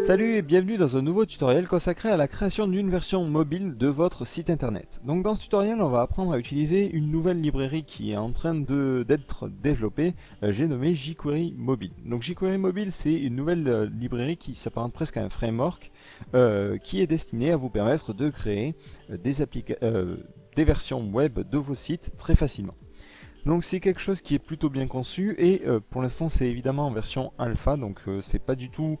Salut et bienvenue dans un nouveau tutoriel consacré à la création d'une version mobile de votre site internet. Donc dans ce tutoriel on va apprendre à utiliser une nouvelle librairie qui est en train d'être développée, j'ai nommé jQuery Mobile. Donc jQuery Mobile c'est une nouvelle librairie qui s'apparente presque à un framework qui est destinée à vous permettre de créer des versions web de vos sites très facilement. Donc c'est quelque chose qui est plutôt bien conçu et pour l'instant c'est évidemment en version alpha, donc c'est pas du tout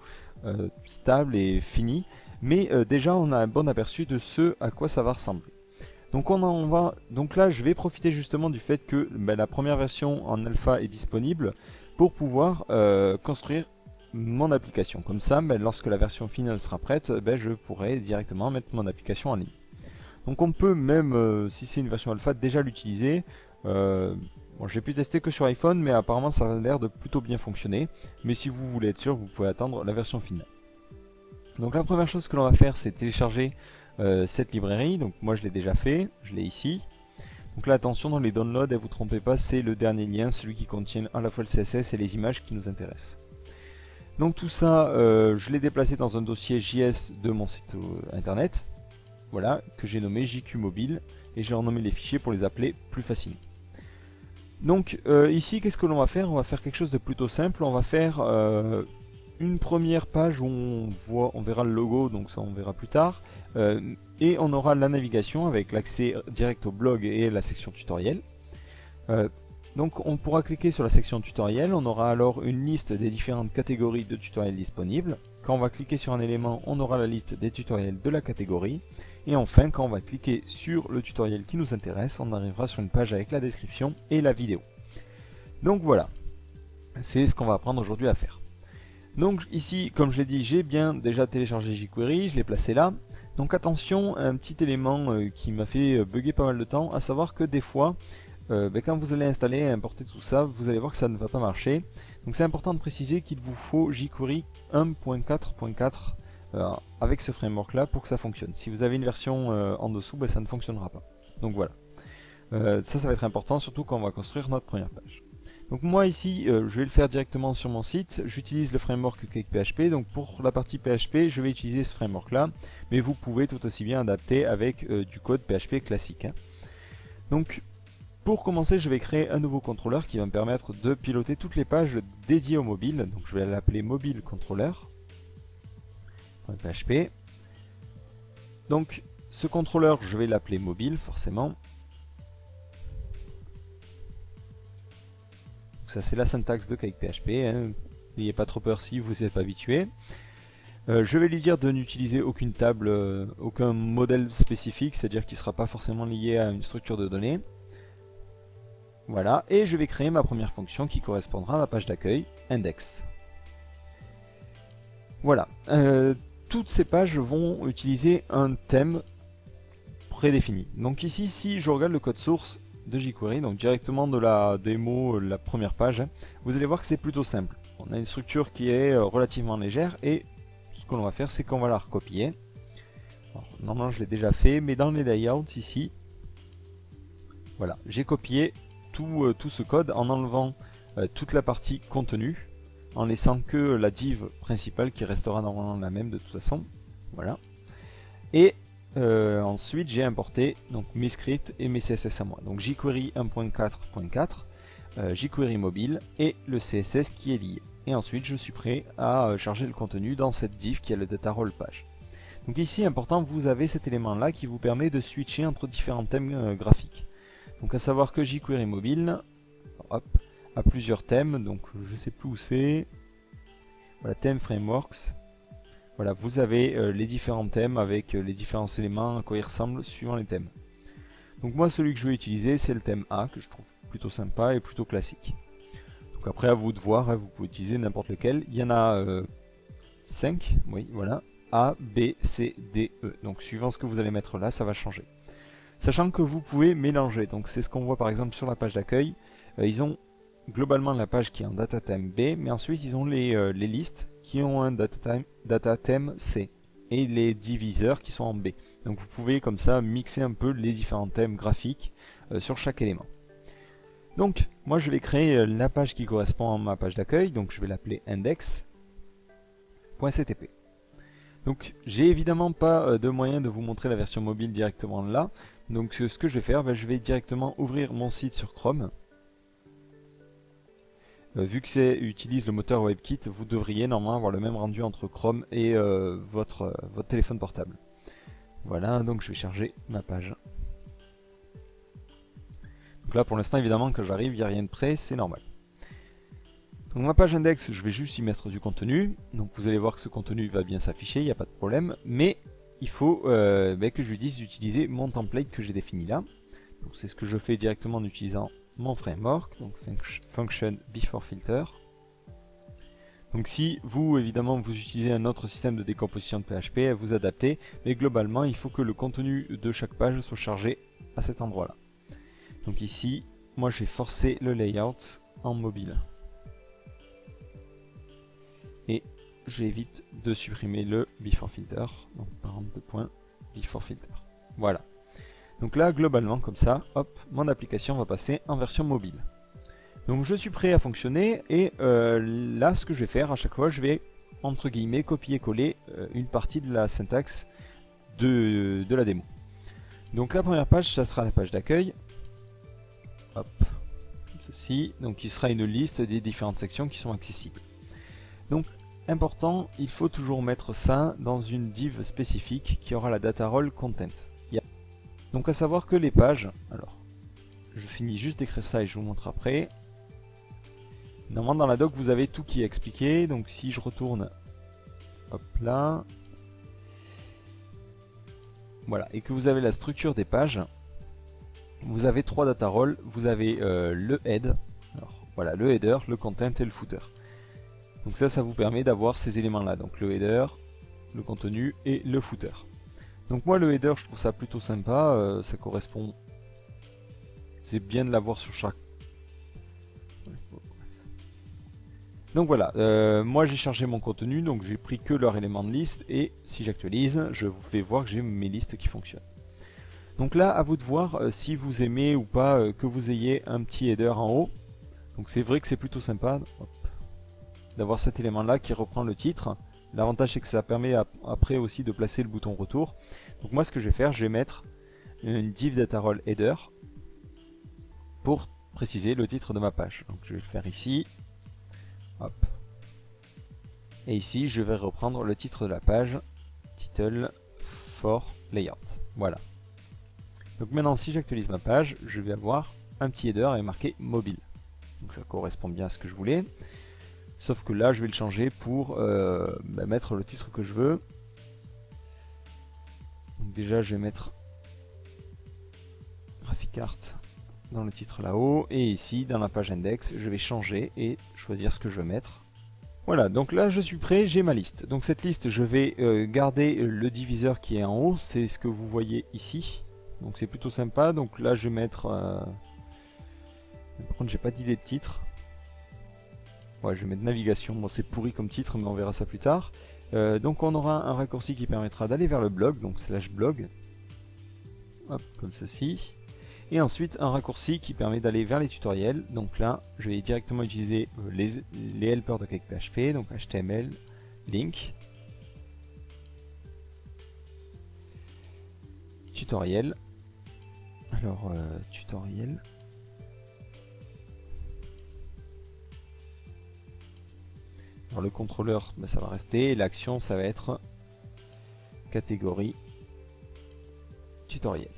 stable et fini, mais déjà on a un bon aperçu de ce à quoi ça va ressembler. Donc là je vais profiter justement du fait que la première version en alpha est disponible pour pouvoir construire mon application. Comme ça, lorsque la version finale sera prête, je pourrai directement mettre mon application en ligne. Donc on peut même, si c'est une version alpha, déjà l'utiliser. Bon, j'ai pu tester que sur iPhone, mais apparemment ça a l'air de plutôt bien fonctionner. Mais si vous voulez être sûr, vous pouvez attendre la version finale. Donc la première chose que l'on va faire, c'est télécharger cette librairie. Donc moi je l'ai déjà fait, je l'ai ici. Donc là attention, dans les downloads, ne vous trompez pas, c'est le dernier lien, celui qui contient à la fois le CSS et les images qui nous intéressent. Donc tout ça, je l'ai déplacé dans un dossier JS de mon site internet. Voilà, que j'ai nommé JQ Mobile, et j'ai renommé les fichiers pour les appeler plus facilement. Donc ici, qu'est-ce que l'on va faire? On va faire quelque chose de plutôt simple. On va faire une première page où on verra le logo, donc ça on verra plus tard. Et on aura la navigation avec l'accès direct au blog et la section tutoriel. Donc on pourra cliquer sur la section tutoriel. On aura alors une liste des différentes catégories de tutoriels disponibles. Quand on va cliquer sur un élément, on aura la liste des tutoriels de la catégorie. Et enfin, quand on va cliquer sur le tutoriel qui nous intéresse, on arrivera sur une page avec la description et la vidéo. Donc voilà, c'est ce qu'on va apprendre aujourd'hui à faire. Donc ici, comme je l'ai dit, j'ai bien déjà téléchargé jQuery, je l'ai placé là. Donc attention, un petit élément qui m'a fait bugger pas mal de temps, à savoir que des fois, quand vous allez installer et importer tout ça, vous allez voir que ça ne va pas marcher. Donc c'est important de préciser qu'il vous faut jQuery 1.4.4 avec ce framework là pour que ça fonctionne. Si vous avez une version en dessous, ça ne fonctionnera pas. Donc voilà. Ça va être important, surtout quand on va construire notre première page. Donc moi ici, je vais le faire directement sur mon site. J'utilise le framework CakePHP. Donc pour la partie PHP, je vais utiliser ce framework là. Mais vous pouvez tout aussi bien adapter avec du code PHP classique. Donc pour commencer, je vais créer un nouveau contrôleur qui va me permettre de piloter toutes les pages dédiées au mobile. Donc je vais l'appeler mobile controller. .php. Donc ce contrôleur, je vais l'appeler mobile forcément. Donc ça c'est la syntaxe de CakePHP. N'ayez pas trop peur si vous n'êtes pas habitué. Je vais lui dire de n'utiliser aucune table, aucun modèle spécifique, c'est-à-dire qu'il ne sera pas forcément lié à une structure de données. Voilà, et je vais créer ma première fonction qui correspondra à ma page d'accueil, index. Voilà, toutes ces pages vont utiliser un thème prédéfini. Donc ici, si je regarde le code source de jQuery, donc directement de la démo, la première page, vous allez voir que c'est plutôt simple. On a une structure qui est relativement légère et ce que l'on va faire, c'est qu'on va la recopier. Alors, normalement, je l'ai déjà fait, mais dans les layouts ici, voilà, j'ai copié tout ce code en enlevant toute la partie contenu, en laissant que la div principale qui restera normalement la même de toute façon. Voilà. Et ensuite j'ai importé donc mes scripts et mes CSS à moi. Donc jQuery 1.4.4, jQuery mobile et le CSS qui est lié. Et ensuite je suis prêt à charger le contenu dans cette div qui est le data role page. Donc ici important, vous avez cet élément là qui vous permet de switcher entre différents thèmes graphiques. Donc à savoir que jQuery mobile hop, a plusieurs thèmes, donc je sais plus où c'est. Voilà, thème frameworks. Voilà, vous avez les différents thèmes avec les différents éléments à quoi ils ressemblent suivant les thèmes. Donc moi celui que je vais utiliser c'est le thème A que je trouve plutôt sympa et plutôt classique. Donc après à vous de voir, vous pouvez utiliser n'importe lequel. Il y en a 5, oui voilà, A, B, C, D, E. Donc suivant ce que vous allez mettre là, ça va changer. Sachant que vous pouvez mélanger, donc c'est ce qu'on voit par exemple sur la page d'accueil. Ils ont globalement la page qui est en data theme B, mais ensuite ils ont les listes qui ont un data theme C et les diviseurs qui sont en B. Donc vous pouvez comme ça mixer un peu les différents thèmes graphiques sur chaque élément. Donc moi je vais créer la page qui correspond à ma page d'accueil, donc je vais l'appeler index.ctp. Donc j'ai évidemment pas de moyen de vous montrer la version mobile directement là. Donc ce que je vais faire, je vais directement ouvrir mon site sur Chrome. Vu que c'est utilise le moteur WebKit, vous devriez normalement avoir le même rendu entre Chrome et votre téléphone portable. Voilà, donc je vais charger ma page. Donc là pour l'instant évidemment quand j'arrive, il n'y a rien de prêt, c'est normal. Donc ma page index, je vais juste y mettre du contenu. Donc vous allez voir que ce contenu va bien s'afficher, il n'y a pas de problème. Mais il faut que je lui dise d'utiliser mon template que j'ai défini là. Donc c'est ce que je fais directement en utilisant mon framework, donc function before filter. Donc si vous évidemment vous utilisez un autre système de décomposition de PHP, vous adaptez, mais globalement il faut que le contenu de chaque page soit chargé à cet endroit là. Donc ici, moi je vais forcer le layout en mobile. Et j'évite de supprimer le before filter, donc par exemple de point before filter. Voilà. Donc là, globalement, comme ça, hop, mon application va passer en version mobile. Donc je suis prêt à fonctionner et là, ce que je vais faire à chaque fois, je vais entre guillemets copier-coller une partie de la syntaxe de la démo. Donc la première page, ça sera la page d'accueil. Hop, comme ceci. Donc il sera une liste des différentes sections qui sont accessibles. Donc important, il faut toujours mettre ça dans une div spécifique qui aura la data role content. Donc à savoir que les pages, alors je finis juste d'écrire ça et je vous montre après. Normalement dans la doc vous avez tout qui est expliqué, donc si je retourne, hop là, voilà, et que vous avez la structure des pages, vous avez trois data roles, vous avez le head, alors voilà, le header, le content et le footer. Donc ça vous permet d'avoir ces éléments là, donc le header, le contenu et le footer. Donc moi le header je trouve ça plutôt sympa, ça correspond, c'est bien de l'avoir sur chaque. Donc voilà, moi j'ai chargé mon contenu, donc j'ai pris que leur élément de liste et si j'actualise, je vous fais voir que j'ai mes listes qui fonctionnent. Donc là à vous de voir si vous aimez ou pas que vous ayez un petit header en haut. Donc c'est vrai que c'est plutôt sympa d'avoir cet élément là qui reprend le titre. L'avantage c'est que ça permet après aussi de placer le bouton retour. Donc moi ce que je vais faire, je vais mettre une div data role header pour préciser le titre de ma page. Donc je vais le faire ici. Hop. Et ici je vais reprendre le titre de la page, title for layout. Voilà. Donc maintenant si j'actualise ma page, je vais avoir un petit header avec marqué mobile. Donc ça correspond bien à ce que je voulais. Sauf que là, je vais le changer pour mettre le titre que je veux. Donc déjà, je vais mettre Graphic Art dans le titre là-haut. Et ici, dans la page index, je vais changer et choisir ce que je veux mettre. Voilà, donc là, je suis prêt, j'ai ma liste. Donc cette liste, je vais garder le diviseur qui est en haut. C'est ce que vous voyez ici. Donc c'est plutôt sympa. Donc là, je vais mettre... Par contre, j'ai pas d'idée de titre. Ouais, je vais mettre navigation, bon c'est pourri comme titre mais on verra ça plus tard. Donc on aura un raccourci qui permettra d'aller vers le blog, donc /blog. Hop, comme ceci. Et ensuite un raccourci qui permet d'aller vers les tutoriels. Donc là, je vais directement utiliser les helpers de CakePHP, donc HTML, link, tutoriel. Alors, tutoriel. Alors le contrôleur, ça va rester, et l'action ça va être catégorie tutoriel.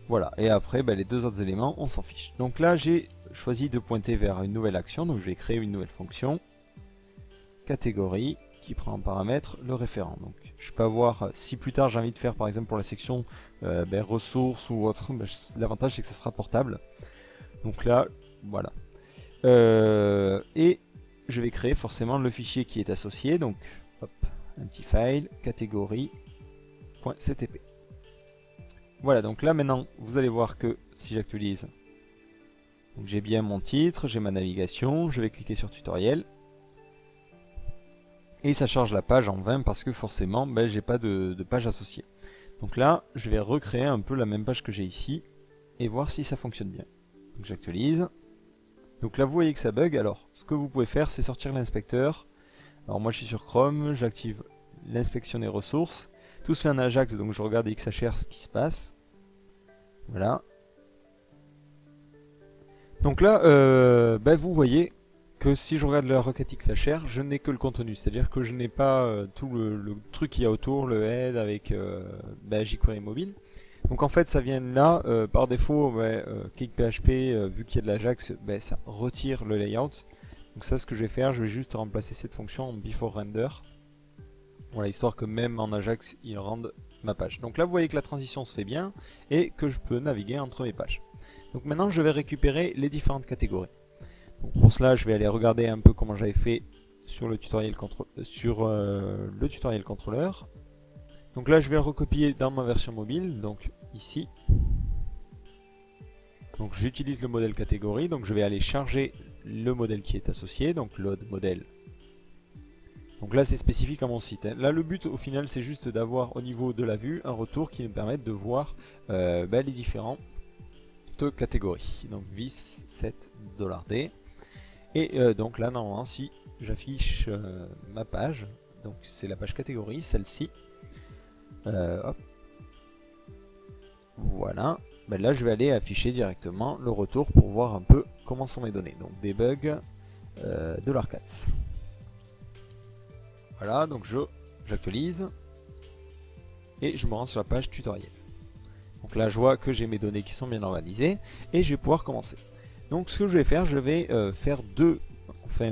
Voilà, et après les deux autres éléments on s'en fiche. Donc là j'ai choisi de pointer vers une nouvelle action, donc je vais créer une nouvelle fonction, catégorie, qui prend en paramètre le référent. Donc je peux avoir, si plus tard j'ai envie de faire par exemple pour la section ressources ou autre, l'avantage c'est que ça sera portable. Donc là, voilà. Et je vais créer forcément le fichier qui est associé, donc hop, un petit file, catégorie.ctp. Voilà, donc là maintenant vous allez voir que si j'actualise, j'ai bien mon titre, j'ai ma navigation, je vais cliquer sur tutoriel. Et ça charge la page en 20 parce que forcément j'ai pas de page associée. Donc là je vais recréer un peu la même page que j'ai ici et voir si ça fonctionne bien. Donc j'actualise. Donc là vous voyez que ça bug, alors ce que vous pouvez faire c'est sortir l'inspecteur. Alors moi je suis sur Chrome, j'active l'inspection des ressources. Tout se fait en Ajax, donc je regarde XHR ce qui se passe. Voilà. Donc là, vous voyez que si je regarde la requête XHR, je n'ai que le contenu. C'est-à-dire que je n'ai pas tout le truc qu'il y a autour, le head avec jQuery mobile. Donc en fait ça vient de là, par défaut, ClickPHP, vu qu'il y a de l'Ajax, ça retire le layout. Donc ça ce que je vais faire, je vais juste remplacer cette fonction en before render. Voilà, histoire que même en Ajax il rende ma page. Donc là vous voyez que la transition se fait bien et que je peux naviguer entre mes pages. Donc maintenant je vais récupérer les différentes catégories. Donc pour cela je vais aller regarder un peu comment j'avais fait sur le tutoriel contrôleur. Donc là je vais le recopier dans ma version mobile, donc ici. Donc j'utilise le modèle catégorie, donc je vais aller charger le modèle qui est associé, donc load modèle. Donc là c'est spécifique à mon site. Là le but au final c'est juste d'avoir au niveau de la vue un retour qui nous permette de voir les différentes catégories. Donc vis 7$D. Et donc là normalement si j'affiche ma page, donc c'est la page catégorie, celle-ci. Hop. Voilà. Là je vais aller afficher directement le retour pour voir un peu comment sont mes données. Donc debug $cats. Voilà, donc j'actualise et je me rends sur la page tutoriel. Donc là je vois que j'ai mes données qui sont bien normalisées et je vais pouvoir commencer. Donc ce que je vais faire, je vais faire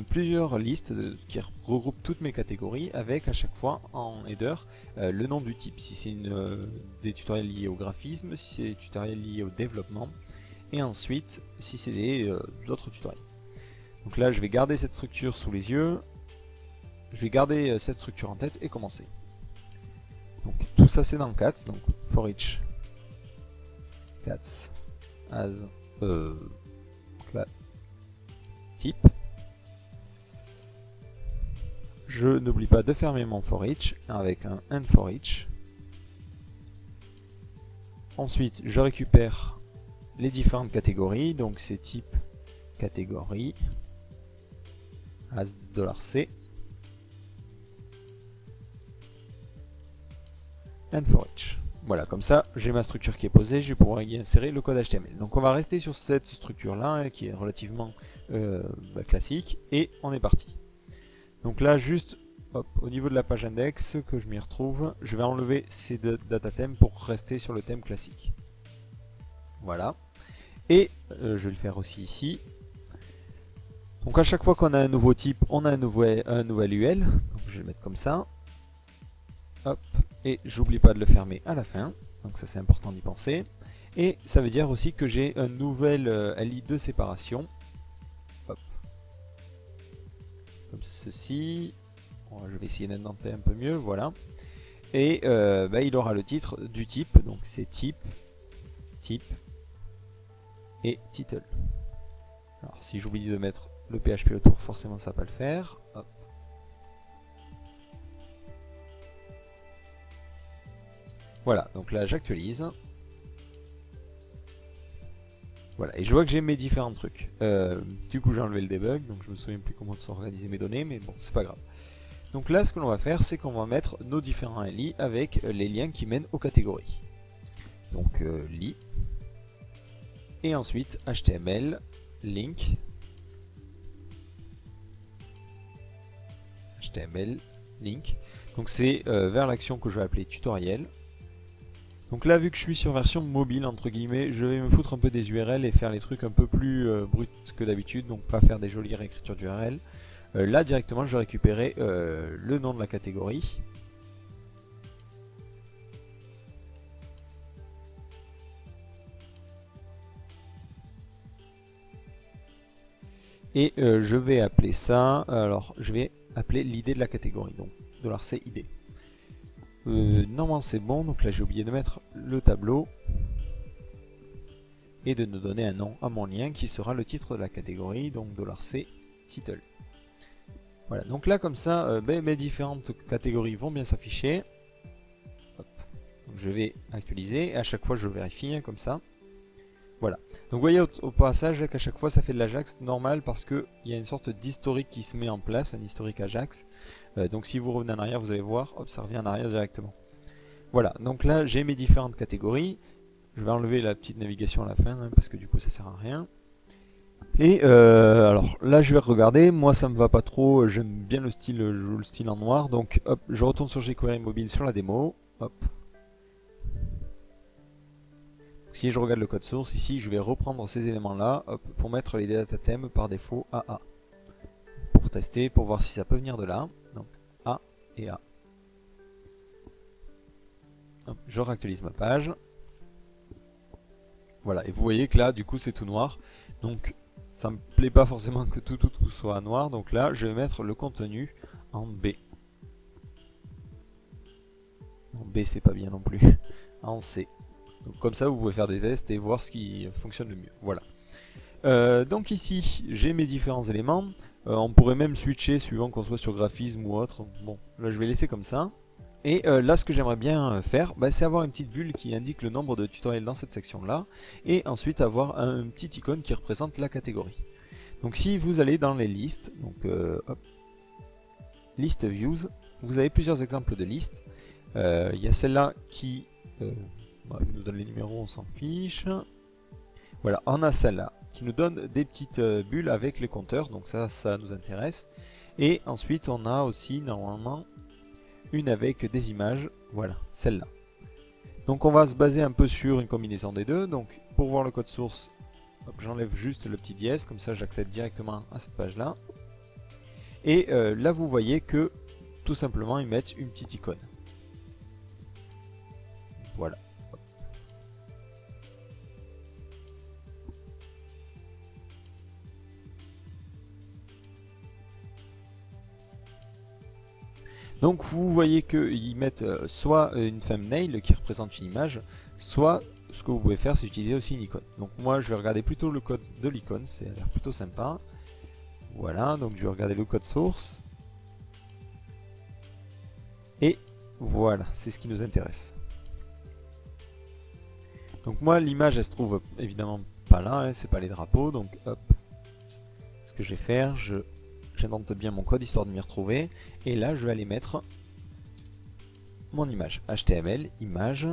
plusieurs listes qui regroupent toutes mes catégories avec à chaque fois en header le nom du type. Si c'est des tutoriels liés au graphisme, si c'est des tutoriels liés au développement et ensuite si c'est d'autres tutoriels. Donc là je vais garder cette structure sous les yeux. Je vais garder cette structure en tête et commencer. Donc tout ça c'est dans cats, donc for each cats as type. Je n'oublie pas de fermer mon for each avec un end for each. Ensuite je récupère les différentes catégories, donc c'est type catégorie as $C. And for each. Voilà, comme ça, j'ai ma structure qui est posée, je vais pouvoir y insérer le code HTML. Donc on va rester sur cette structure-là, qui est relativement classique, et on est parti. Donc là, juste hop, au niveau de la page index, que je m'y retrouve, je vais enlever ces data thèmes pour rester sur le thème classique. Voilà. Et je vais le faire aussi ici. Donc à chaque fois qu'on a un nouveau type, on a un nouvel UL. Donc je vais le mettre comme ça. Hop. Et j'oublie pas de le fermer à la fin, donc ça c'est important d'y penser. Et ça veut dire aussi que j'ai un nouvel LI de séparation. Hop. Comme ceci. Bon, je vais essayer d'indenter un peu mieux, voilà. Et il aura le titre du type, donc c'est type et title. Alors si j'oublie de mettre le PHP autour, forcément ça va pas le faire. Hop. Voilà, donc là j'actualise. Voilà, et je vois que j'ai mes différents trucs. Du coup j'ai enlevé le debug, donc je me souviens plus comment sont organisées mes données, mais bon, c'est pas grave. Donc là ce que l'on va faire, c'est qu'on va mettre nos différents LI avec les liens qui mènent aux catégories. Donc li, et ensuite HTML, link, HTML, link. Donc c'est vers l'action que je vais appeler tutoriel. Donc là, vu que je suis sur version mobile, entre guillemets, je vais me foutre un peu des URL et faire les trucs un peu plus bruts que d'habitude, donc pas faire des jolies réécritures d'URL. Là, directement, je vais récupérer le nom de la catégorie. Et je vais appeler ça, alors je vais appeler l'id de la catégorie, donc $C ID. Normalement c'est bon, donc là j'ai oublié de mettre le tableau et de nous donner un nom à mon lien qui sera le titre de la catégorie, donc $C title. Voilà, donc là comme ça mes différentes catégories vont bien s'afficher. Je vais actualiser et à chaque fois je vérifie comme ça. Voilà. Donc vous voyez au passage qu'à chaque fois ça fait de l'Ajax normal parce qu'il y a une sorte d'historique qui se met en place, un historique Ajax. Donc si vous revenez en arrière, vous allez voir, hop, ça revient en arrière directement. Voilà, donc là j'ai mes différentes catégories. Je vais enlever la petite navigation à la fin hein, parce que du coup ça sert à rien. Et alors là je vais regarder, moi ça me va pas trop, j'aime bien le style, je joue le style en noir. Donc hop, je retourne sur jQuery Mobile sur la démo. Hop. Si je regarde le code source, ici je vais reprendre ces éléments là pour mettre les data thèmes par défaut AA. Pour tester, pour voir si ça peut venir de là. Donc A et A. Hop, je réactualise ma page. Voilà, et vous voyez que là du coup c'est tout noir. Donc ça me plaît pas forcément que tout soit noir. Donc là je vais mettre le contenu en B. En B c'est pas bien non plus. En C. Donc comme ça vous pouvez faire des tests et voir ce qui fonctionne le mieux. Voilà. Donc ici j'ai mes différents éléments. On pourrait même switcher suivant qu'on soit sur graphisme ou autre. Bon, là je vais laisser comme ça. Et là ce que j'aimerais bien faire, c'est avoir une petite bulle qui indique le nombre de tutoriels dans cette section là. Et ensuite avoir un petit icône qui représente la catégorie. Donc si vous allez dans les listes, donc hop, list views, vous avez plusieurs exemples de listes. Il y a celle-là qui nous donne les numéros, on s'en fiche. Voilà, on a celle-là qui nous donne des petites bulles avec les compteurs, donc ça nous intéresse. Et ensuite on a aussi normalement une avec des images, voilà, celle-là. Donc on va se baser un peu sur une combinaison des deux. Donc pour voir le code source, j'enlève juste le petit dièse, comme ça j'accède directement à cette page-là. Et là vous voyez que tout simplement ils mettent une petite icône. Voilà. Donc vous voyez qu'ils mettent soit une thumbnail qui représente une image, soit ce que vous pouvez faire c'est utiliser aussi une icône. Donc moi je vais regarder plutôt le code de l'icône, ça a l'air plutôt sympa. Voilà, donc je vais regarder le code source. Et voilà, c'est ce qui nous intéresse. Donc moi l'image elle se trouve évidemment pas là, hein, c'est pas les drapeaux, donc hop. Ce que je vais faire, j'indente bien mon code histoire de m'y retrouver. Et là je vais aller mettre mon image. HTML, image.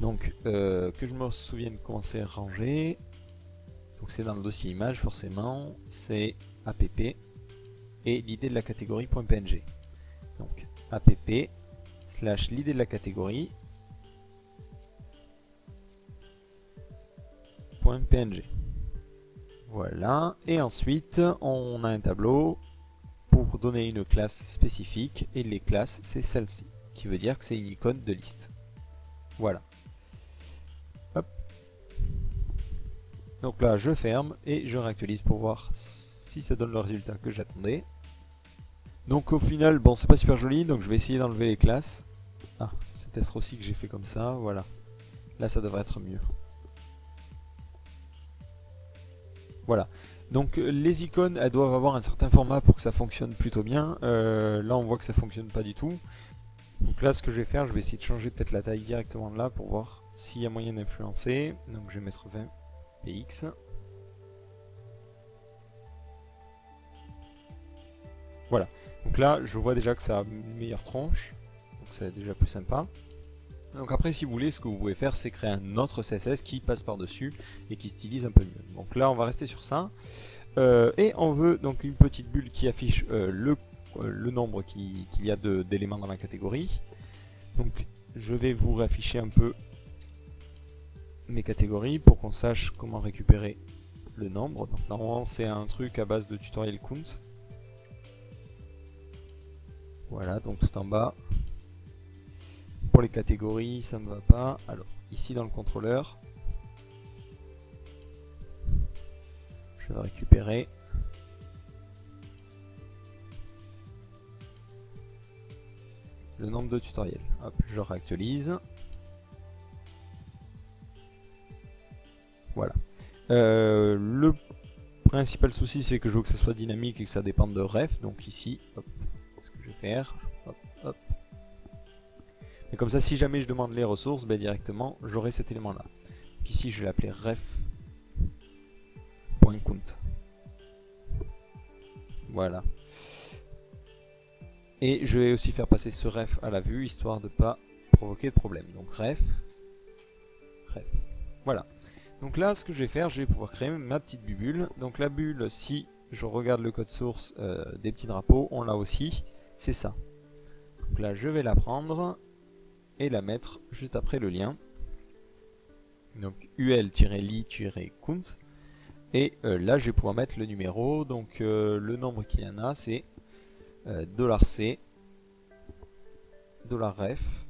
Donc que je me souvienne comment c'est rangé. Donc c'est dans le dossier image forcément. C'est app. Et l'idée de la catégorie .png. Donc app slash l'idée de la catégorie .png. Voilà, et ensuite on a un tableau pour donner une classe spécifique, et les classes c'est celle-ci, qui veut dire que c'est une icône de liste. Voilà. Hop. Donc là je ferme et je réactualise pour voir si ça donne le résultat que j'attendais. Donc au final, bon c'est pas super joli, donc je vais essayer d'enlever les classes. Ah, c'est peut-être aussi que j'ai fait comme ça, voilà. Là ça devrait être mieux. Voilà, donc les icônes elles doivent avoir un certain format pour que ça fonctionne plutôt bien. Là on voit que ça fonctionne pas du tout. Donc là ce que je vais faire, je vais essayer de changer peut-être la taille directement de là pour voir s'il y a moyen d'influencer. Donc je vais mettre 20 px. Voilà, donc là je vois déjà que ça a une meilleure tronche, donc c'est déjà plus sympa. Donc après si vous voulez, ce que vous pouvez faire c'est créer un autre CSS qui passe par dessus et qui stylise un peu mieux. Donc là on va rester sur ça. Et on veut donc une petite bulle qui affiche le nombre qu'il y a d'éléments dans la catégorie. Donc je vais vous réafficher un peu mes catégories pour qu'on sache comment récupérer le nombre. Donc normalement c'est un truc à base de tutoriel count. Voilà, donc tout en bas. Pour les catégories, ça me va pas. Alors, ici dans le contrôleur, je vais récupérer le nombre de tutoriels. Hop, je réactualise. Voilà. Le principal souci, c'est que je veux que ça soit dynamique et que ça dépende de ref. Donc ici, hop, ce que je vais faire, hop, hop. Et comme ça, si jamais je demande les ressources, directement, j'aurai cet élément-là. Donc ici je vais l'appeler ref.count. Voilà. Et je vais aussi faire passer ce ref à la vue, histoire de ne pas provoquer de problème. Donc ref. Voilà. Donc là, ce que je vais faire, je vais pouvoir créer ma petite bulle. Donc la bulle, si je regarde le code source des petits drapeaux, on l'a aussi. C'est ça. Donc là, je vais la prendre et la mettre juste après le lien. Donc ul-li-count. Et là, je vais pouvoir mettre le numéro. Donc le nombre qu'il y en a, c'est $C, $ref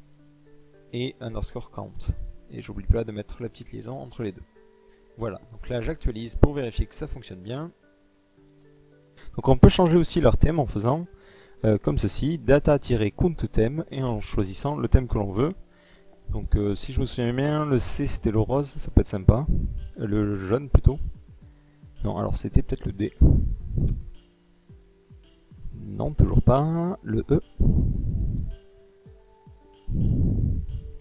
et underscore count. Et j'oublie pas de mettre la petite liaison entre les deux. Voilà, donc là j'actualise pour vérifier que ça fonctionne bien. Donc on peut changer aussi leur thème en faisant comme ceci, data-count thème, et en choisissant le thème que l'on veut. Donc si je me souviens bien, le C c'était le rose, ça peut être sympa. Le jaune plutôt. Non, alors c'était peut-être le D. Non, toujours pas. Le E.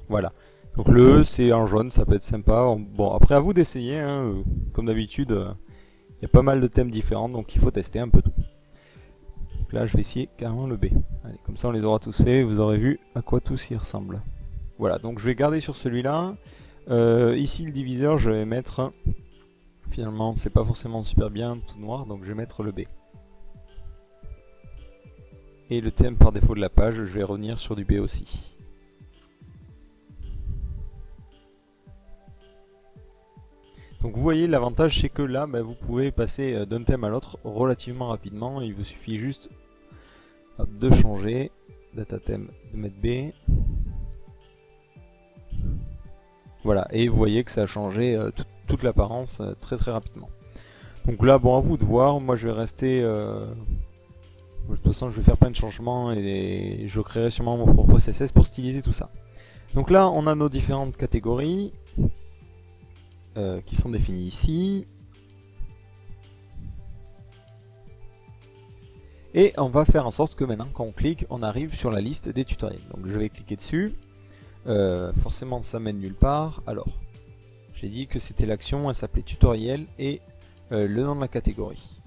Voilà. Donc le E c'est en jaune, ça peut être sympa. Bon, après à vous d'essayer, hein, comme d'habitude, il y a pas mal de thèmes différents, donc il faut tester un peu tout. Donc là je vais essayer carrément le B. Allez, comme ça on les aura tous faits, vous aurez vu à quoi tous y ressemble. Voilà, donc je vais garder sur celui-là. Ici le diviseur, je vais mettre... Finalement c'est pas forcément super bien tout noir, donc je vais mettre le B. Et le thème par défaut de la page, je vais revenir sur du B aussi. Donc vous voyez, l'avantage c'est que là vous pouvez passer d'un thème à l'autre relativement rapidement. Il vous suffit juste de changer data theme, de mettre B. Voilà, et vous voyez que ça a changé toute l'apparence très rapidement. Donc là, bon, à vous de voir. Moi je vais rester... de toute façon je vais faire plein de changements et je créerai sûrement mon propre CSS pour styliser tout ça. Donc là on a nos différentes catégories qui sont définies ici. Et on va faire en sorte que maintenant quand on clique, on arrive sur la liste des tutoriels. Donc je vais cliquer dessus. Forcément ça mène nulle part. Alors, j'ai dit que c'était l'action, elle s'appelait tutoriel et le nom de la catégorie.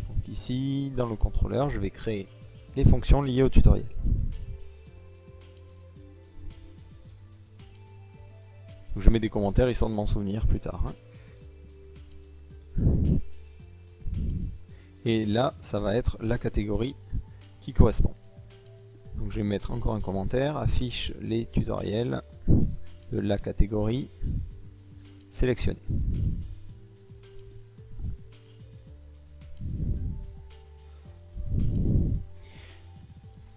Donc ici, dans le contrôleur, je vais créer les fonctions liées au tutoriel. Donc, je mets des commentaires histoire de m'en souvenir plus tard. Et là, ça va être la catégorie qui correspond. Donc je vais mettre encore un commentaire, affiche les tutoriels de la catégorie sélectionnée.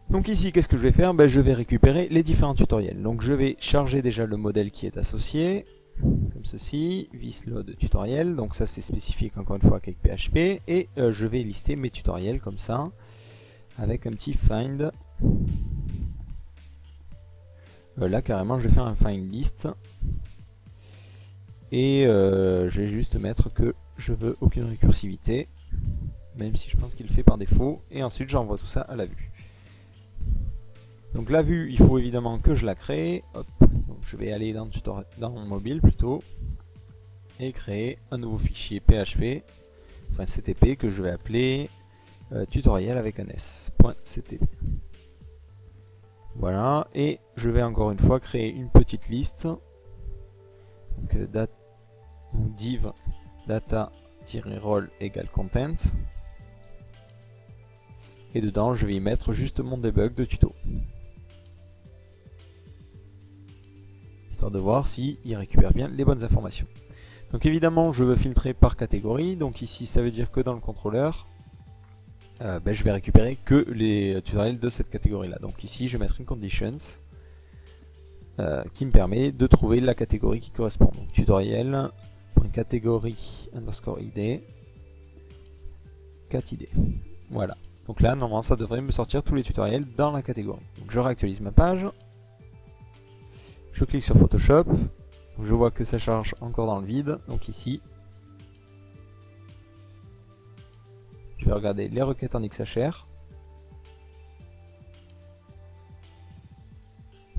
Donc ici, qu'est-ce que je vais faire? Je vais récupérer les différents tutoriels. Donc je vais charger déjà le modèle qui est associé, comme ceci, visload tutoriel. Donc ça c'est spécifique encore une fois avec PHP. Et je vais lister mes tutoriels comme ça, avec un petit find. Là carrément je vais faire un find list. Et je vais juste mettre que je veux aucune récursivité, même si je pense qu'il le fait par défaut. Et ensuite j'envoie tout ça à la vue. Donc la vue, il faut évidemment que je la crée. Hop. Donc je vais aller dans mon mobile plutôt et créer un nouveau fichier PHP, enfin CTP, que je vais appeler tutoriel avec un s.ctp. Voilà, et je vais encore une fois créer une petite liste. Donc div data-role égale content. Et dedans, je vais y mettre juste mon debug de tuto. Histoire de voir s'il récupère bien les bonnes informations. Donc évidemment, je veux filtrer par catégorie. Donc ici, ça veut dire que dans le contrôleur, je vais récupérer que les tutoriels de cette catégorie-là. Donc ici, je vais mettre une conditions qui me permet de trouver la catégorie qui correspond. Donc tutoriel.catégorie underscore id cat id. Voilà. Donc là, normalement, ça devrait me sortir tous les tutoriels dans la catégorie. Donc je réactualise ma page. Je clique sur Photoshop. Je vois que ça charge encore dans le vide. Donc ici, je vais regarder les requêtes en XHR.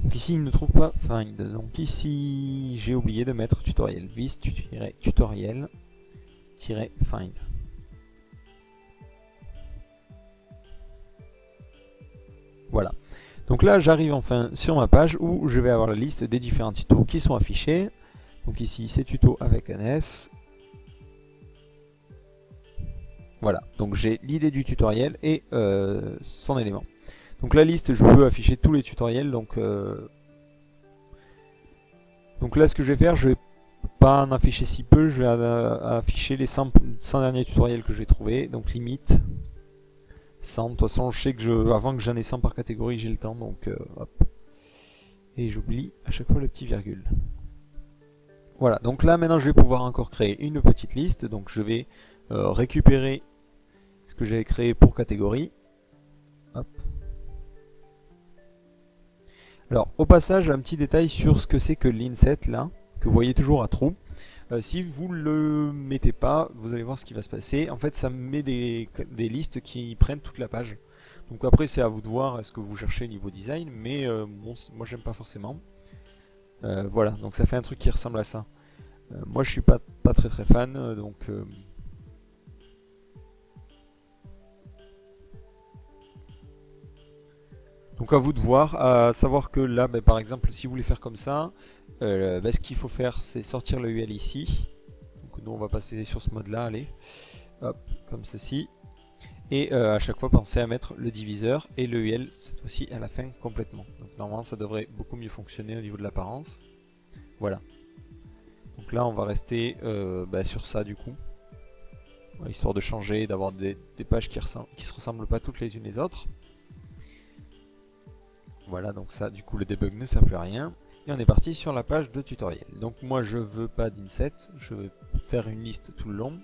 Donc ici il ne trouve pas find. Donc ici j'ai oublié de mettre tutoriel. vis-tutoriel-find. Voilà. Donc là j'arrive enfin sur ma page où je vais avoir la liste des différents tutos qui sont affichés. Donc ici c'est tuto avec un S. Voilà, donc j'ai l'idée du tutoriel et son élément. Donc la liste, je peux afficher tous les tutoriels. Donc là ce que je vais faire, je vais pas en afficher si peu, je vais afficher les 100 derniers tutoriels que j'ai trouvés. Donc limite 100, de toute façon je sais que avant que j'en ai 100 par catégorie j'ai le temps, donc hop. Et j'oublie à chaque fois le petit virgule. Voilà, donc là maintenant je vais pouvoir encore créer une petite liste. Donc je vais récupérer ce que j'avais créé pour catégorie. Hop. Alors au passage un petit détail sur ce que c'est que l'inset là, que vous voyez toujours à trou. Si vous le mettez pas, vous allez voir ce qui va se passer. En fait ça met des listes qui prennent toute la page. Donc après c'est à vous de voir ce que vous cherchez niveau design, mais bon, moi j'aime pas forcément. Voilà, donc ça fait un truc qui ressemble à ça. Moi je suis pas très fan, donc à vous de voir, à savoir que là, par exemple, si vous voulez faire comme ça, ce qu'il faut faire, c'est sortir le UL ici. Donc nous, on va passer sur ce mode-là, allez, hop, comme ceci. Et à chaque fois, pensez à mettre le diviseur et le UL, cette fois-ci, à la fin, complètement. Donc normalement, ça devrait beaucoup mieux fonctionner au niveau de l'apparence. Voilà. Donc là, on va rester sur ça, du coup. Histoire de changer, d'avoir des pages qui se ressemblent pas toutes les unes les autres. Voilà, donc ça, du coup, le debug ne sert plus à rien. Et on est parti sur la page de tutoriel. Donc moi, je veux pas d'inset, je veux faire une liste tout le long.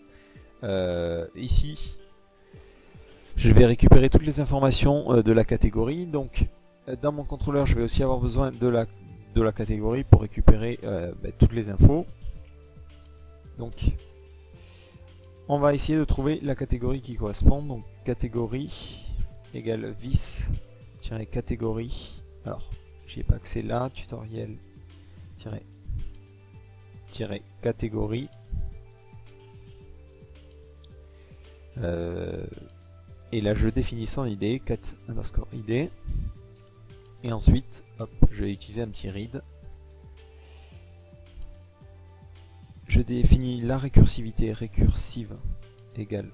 Ici, je vais récupérer toutes les informations de la catégorie. Donc, dans mon contrôleur, je vais aussi avoir besoin de la catégorie pour récupérer toutes les infos. Donc, on va essayer de trouver la catégorie qui correspond. Donc, catégorie égale vis-catégorie. Alors, j'y ai pas accès là. Tutoriel catégorie. Et là, je définis son ID, cat_id. Et ensuite, hop, je vais utiliser un petit read. Je définis la récursivité récursive égale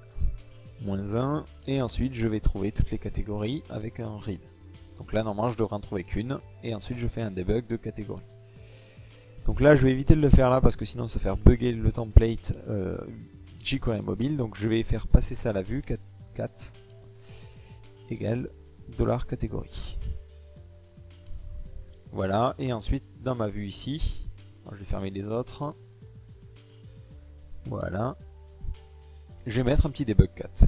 -1. Et ensuite, je vais trouver toutes les catégories avec un read. Donc là, normalement, je devrais en trouver qu'une. Et ensuite, je fais un debug de catégorie. Donc là, je vais éviter de le faire là parce que sinon, ça va faire bugger le template jQuery mobile. Donc je vais faire passer ça à la vue, cat égale $catégorie. Voilà, et ensuite, dans ma vue ici, je vais fermer les autres. Voilà. Je vais mettre un petit debug cat.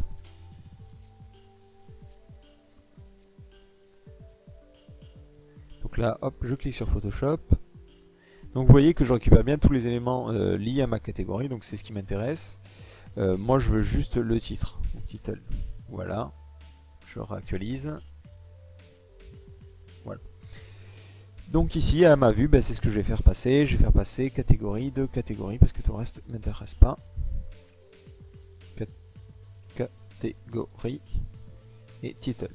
Donc là, hop, je clique sur Photoshop. Donc vous voyez que je récupère bien tous les éléments liés à ma catégorie, donc c'est ce qui m'intéresse. Moi je veux juste le titre, donc title. Voilà. Je réactualise. Voilà. Donc ici, à ma vue, c'est ce que je vais faire passer. Je vais faire passer catégorie de catégorie parce que tout le reste ne m'intéresse pas. Catégorie et title.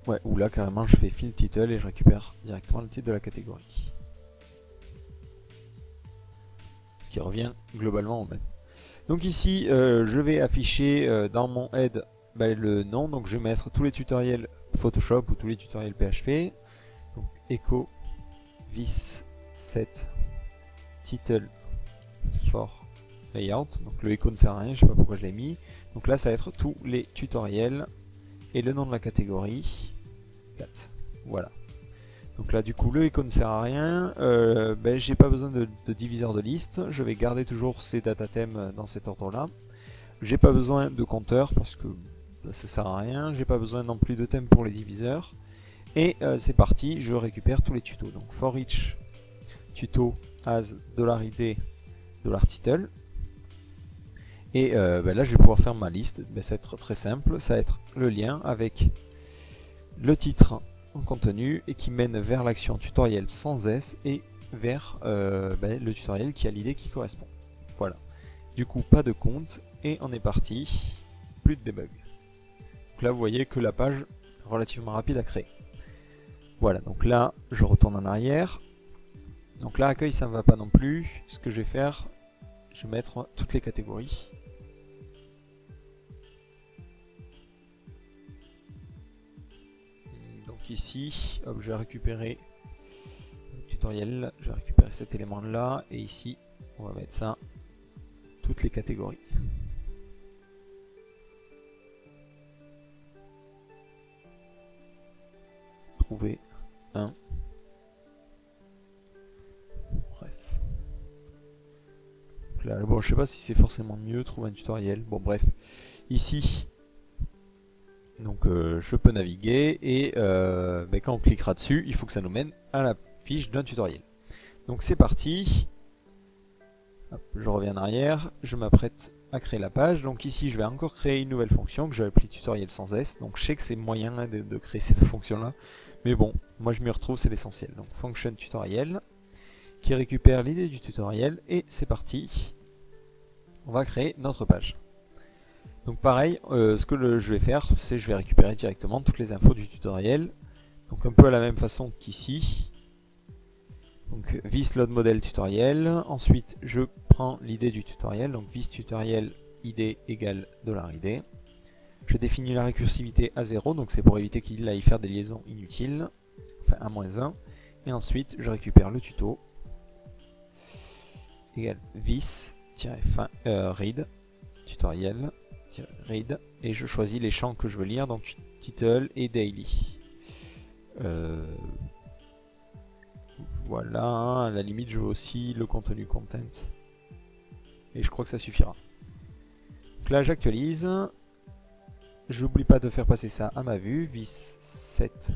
Ouais, ou là carrément je fais fill title et je récupère directement le titre de la catégorie. Ce qui revient globalement au même. Donc ici, je vais afficher dans mon head le nom. Donc je vais mettre tous les tutoriels Photoshop ou tous les tutoriels PHP. Donc echo vis set title for layout. Donc le echo ne sert à rien, je sais pas pourquoi je l'ai mis. Donc là ça va être tous les tutoriels et le nom de la catégorie. 4. Voilà. Donc là du coup le echo ne sert à rien. J'ai pas besoin de diviseur de liste. Je vais garder toujours ces data thèmes dans cet ordre là. J'ai pas besoin de compteur parce que ça sert à rien. J'ai pas besoin non plus de thème pour les diviseurs. Et c'est parti, je récupère tous les tutos. Donc for each tuto as $id $title. Et là je vais pouvoir faire ma liste. Ça va être très simple. Ça va être le lien avec le titre en contenu et qui mène vers l'action tutoriel sans S et vers le tutoriel qui a l'idée qui correspond. Voilà. Du coup, pas de compte et on est parti. Plus de debug. Donc là, vous voyez que la page est relativement rapide à créer. Voilà, donc là, je retourne en arrière. Donc là, accueil, ça ne va pas non plus. Ce que je vais faire, je vais mettre toutes les catégories. Donc ici, hop, je vais récupérer le tutoriel, je vais récupérer cet élément là, et ici, on va mettre ça, toutes les catégories. Trouver un. Bref. Donc là, bon, je sais pas si c'est forcément mieux, trouver un tutoriel. Bon, bref. Ici, donc je peux naviguer et quand on cliquera dessus, il faut que ça nous mène à la fiche d'un tutoriel. Donc c'est parti. Hop, je reviens en arrière, je m'apprête à créer la page. Donc ici, je vais encore créer une nouvelle fonction que je vais appeler tutoriel sans S. Donc je sais que c'est moyen hein, de créer cette fonction-là. Mais bon, moi je m'y retrouve, c'est l'essentiel. Donc function tutoriel qui récupère l'idée du tutoriel et c'est parti. On va créer notre page. Donc pareil, ce que je vais faire, c'est je vais récupérer directement toutes les infos du tutoriel. Donc un peu à la même façon qu'ici. Donc vis load model tutoriel. Ensuite, je prends l'idée du tutoriel. Donc vis tutoriel id égale $id. Je définis la récursivité à 0, donc c'est pour éviter qu'il aille faire des liaisons inutiles. Enfin, à -1. Et ensuite, je récupère le tuto. Égale vis-read tutoriel. Read et je choisis les champs que je veux lire, donc title et daily. Voilà, à la limite je veux aussi le contenu content et je crois que ça suffira. Donc là j'actualise, j'oublie pas de faire passer ça à ma vue, vis 7.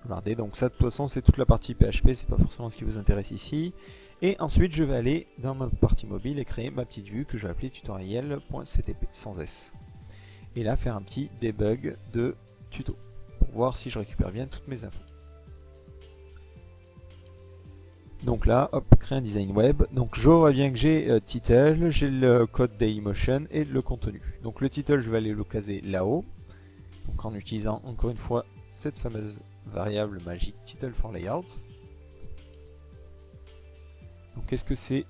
Regardez, donc ça de toute façon c'est toute la partie PHP, c'est pas forcément ce qui vous intéresse ici. Et ensuite je vais aller dans ma partie mobile et créer ma petite vue que je vais appeler tutoriel.ctp sans S. Et là faire un petit debug de tuto pour voir si je récupère bien toutes mes infos. Donc là, hop, créer un design web. Donc je vois bien que j'ai title, j'ai le code Dailymotion et le contenu. Donc le title, je vais aller le caser là-haut. Donc en utilisant encore une fois cette fameuse variable magique title for layout. Donc qu'est-ce que c'est?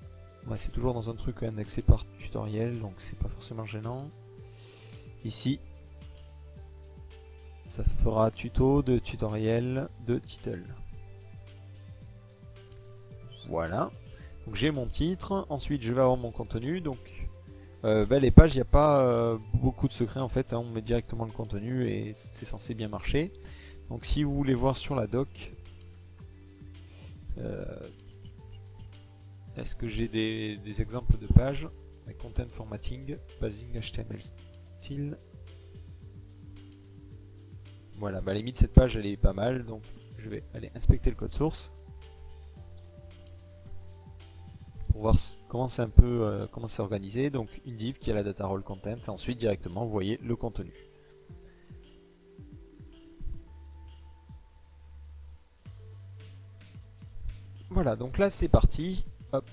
C'est toujours dans un truc indexé par tutoriel, donc c'est pas forcément gênant. Ici, ça fera tuto de tutoriel de title. Voilà. Donc j'ai mon titre. Ensuite, je vais avoir mon contenu. Donc les pages, il n'y a pas beaucoup de secrets en fait. Hein, on met directement le contenu et c'est censé bien marcher. Donc si vous voulez voir sur la doc, est-ce que j'ai des exemples de pages avec content formatting, basing HTML style. Voilà, à la limite cette page elle est pas mal, donc je vais aller inspecter le code source pour voir comment c'est un peu comment c'est organisé. Donc une div qui a la data role content et ensuite directement vous voyez le contenu. Voilà, donc là c'est parti. Hop,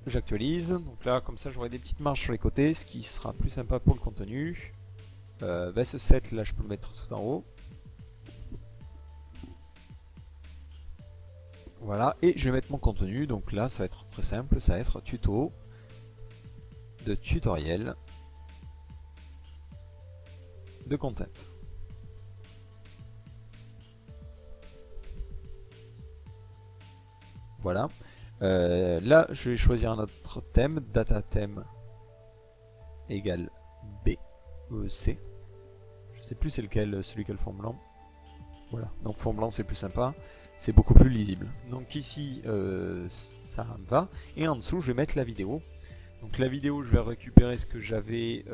j'actualise. Donc là comme ça j'aurai des petites marges sur les côtés, ce qui sera plus sympa pour le contenu. Ce set là je peux le mettre tout en haut. Voilà, et je vais mettre mon contenu, donc là ça va être très simple, ça va être tuto de tutoriel de content. Voilà, là je vais choisir un autre thème, data theme égale BEC. Je sais plus c'est lequel, celui qui a le fond blanc. Voilà, donc fond blanc c'est plus sympa, c'est beaucoup plus lisible. Donc ici ça me va, et en dessous je vais mettre la vidéo. Donc la vidéo je vais récupérer ce que j'avais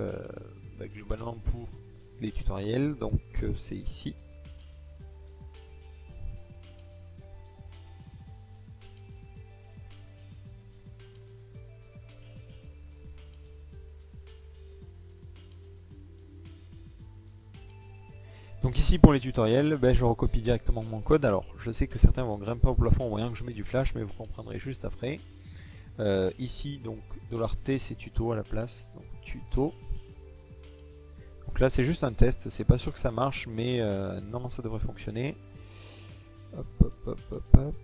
globalement pour les tutoriels, donc c'est ici. Donc Donc ici pour les tutoriels, je recopie directement mon code. Alors je sais que certains vont grimper au plafond en voyant que je mets du flash, mais vous comprendrez juste après. Ici donc $T c'est tuto à la place, donc tuto. Donc là c'est juste un test, c'est pas sûr que ça marche, mais normalement ça devrait fonctionner. Hop hop hop hop hop.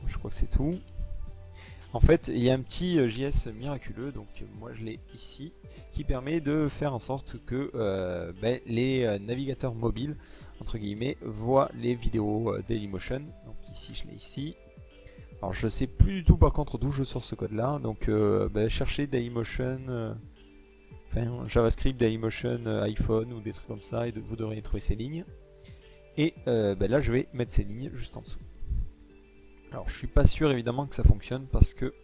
Je crois que c'est tout. En fait, il y a un petit JS miraculeux, donc moi je l'ai ici, qui permet de faire en sorte que les navigateurs mobiles, entre guillemets, voient les vidéos Dailymotion. Donc ici, je l'ai ici. Alors je sais plus du tout par contre d'où je sors ce code là, donc cherchez Dailymotion, enfin JavaScript Dailymotion iPhone ou des trucs comme ça, et vous devriez trouver ces lignes. Et là je vais mettre ces lignes juste en dessous. Alors je suis pas sûr évidemment que ça fonctionne parce que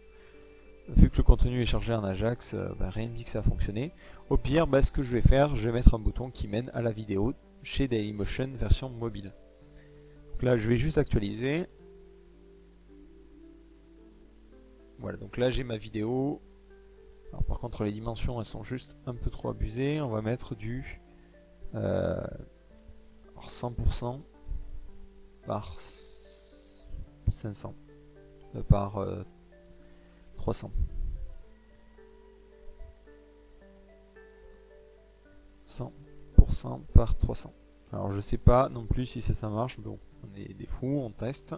vu que le contenu est chargé en Ajax, rien ne dit que ça va fonctionner. Au pire, ce que je vais faire, je vais mettre un bouton qui mène à la vidéo chez Dailymotion version mobile. Donc là je vais juste actualiser. Voilà, donc là j'ai ma vidéo. Alors par contre les dimensions elles sont juste un peu trop abusées. On va mettre du 100% par 500 par 300. 100% par 300. Alors je sais pas non plus si ça marche, bon, on est des fous, on teste.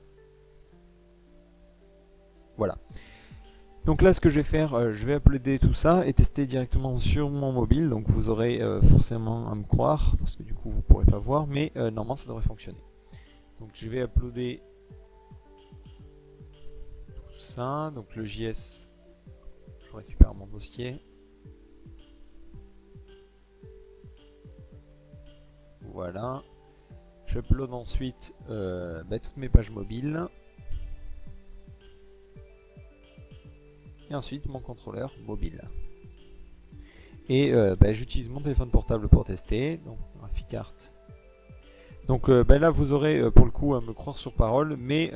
Voilà. Donc là ce que je vais faire, je vais uploader tout ça et tester directement sur mon mobile. Donc vous aurez forcément à me croire, parce que du coup vous pourrez pas voir, mais normalement ça devrait fonctionner. Donc je vais uploader tout ça, donc le JS, je récupère mon dossier. Voilà. J'upload ensuite toutes mes pages mobiles. Et ensuite mon contrôleur mobile. Et j'utilise mon téléphone portable pour tester. Donc GraphiCart. Donc là vous aurez pour le coup à me croire sur parole, mais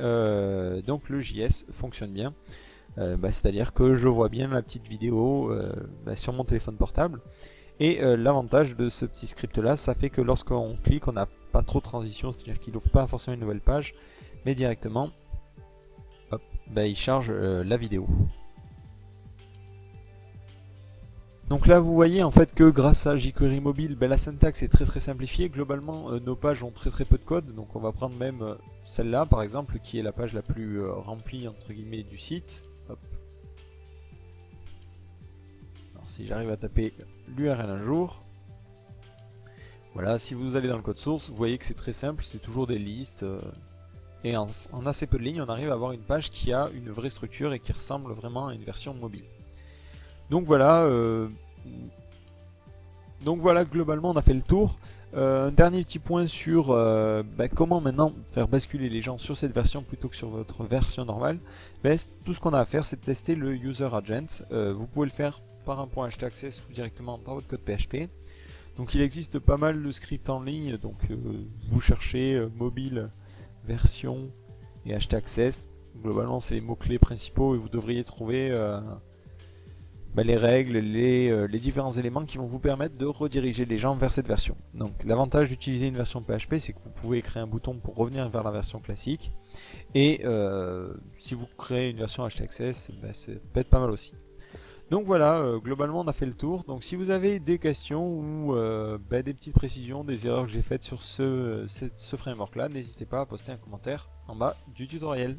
donc le JS fonctionne bien. C'est à dire que je vois bien la petite vidéo sur mon téléphone portable. Et l'avantage de ce petit script là, ça fait que lorsqu'on clique, on n'a pas trop de transition, c'est à dire qu'il n'ouvre pas forcément une nouvelle page, mais directement hop, il charge la vidéo. Donc là vous voyez en fait que grâce à jQuery mobile, la syntaxe est très simplifiée. Globalement nos pages ont très peu de code, donc on va prendre même celle-là par exemple, qui est la page la plus remplie entre guillemets du site. Hop. Alors si j'arrive à taper l'URL un jour, voilà, si vous allez dans le code source, vous voyez que c'est très simple, c'est toujours des listes, et en assez peu de lignes on arrive à avoir une page qui a une vraie structure et qui ressemble vraiment à une version mobile. Donc voilà, globalement on a fait le tour. Un dernier petit point sur comment maintenant faire basculer les gens sur cette version plutôt que sur votre version normale. Tout ce qu'on a à faire, c'est de tester le user agent. Vous pouvez le faire par un point htaccess ou directement dans votre code PHP. Donc il existe pas mal de scripts en ligne, donc vous cherchez mobile, version et htaccess. Globalement c'est les mots-clés principaux et vous devriez trouver les règles, les différents éléments qui vont vous permettre de rediriger les gens vers cette version. Donc l'avantage d'utiliser une version PHP, c'est que vous pouvez créer un bouton pour revenir vers la version classique. Et si vous créez une version htaccess, ça peut être pas mal aussi. Donc voilà, globalement on a fait le tour. Donc si vous avez des questions ou des petites précisions, des erreurs que j'ai faites sur ce framework là, n'hésitez pas à poster un commentaire en bas du tutoriel.